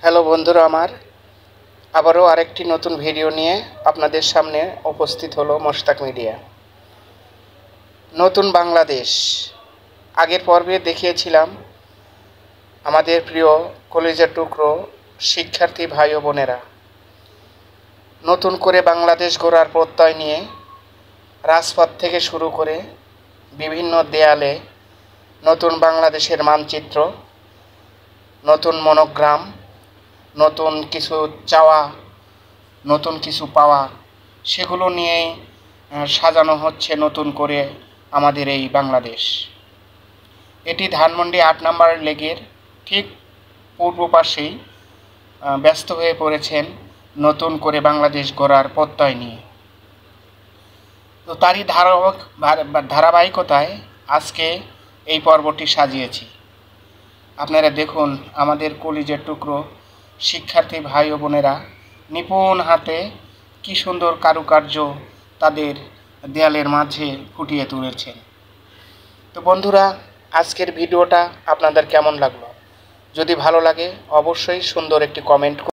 Hello বন্ধুরা আমার, আবারও আরেকটি নতুন ভিডিও নিয়ে আপনাদের সামনে উপস্থিত হলো মোশতাক মিডিয়া। নতুন বাংলাদেশ আগের পর্বে দেখিয়েছিলাম আমাদের প্রিয় কলিজার টুকরো শিক্ষার্থী ভাই ও বোনেরা নতুন করে বাংলাদেশ গড়ার প্রত্যয় নিয়ে রাজপথ থেকে শুরু করে বিভিন্ন দেয়ালে নতুন বাংলাদেশের মানচিত্র, নতুন মনোগ্রাম, নতুন কিছু চাওয়া, নতুন কিছু পাওয়া, সেগুলো নিয়েই সাজানো হচ্ছে নতুন করে আমাদের এই বাংলাদেশ। এটি ধানমন্ডি ৮ নম্বর লেগের ঠিক পূর্ব পাশেই ব্যস্ত হয়ে পড়েছেন নতুন করে বাংলাদেশ গড়ার প্রত্যয় নিয়ে। তো তারই ধারাবাহিকতায় আজকে এই পর্বটি সাজিয়েছি। আপনারা দেখুন আমাদের কলিজার টুকরো শিক্ষার্থী ভাই ও বোনেরা নিপুণ হাতে কি সুন্দর কারুকার্য তাদের দেয়ালের মাঝে ফুটিয়ে তুলেছেন। তো বন্ধুরা, আজকের ভিডিওটা আপনাদের কেমন লাগলো? যদি ভালো লাগে অবশ্যই সুন্দর একটি কমেন্ট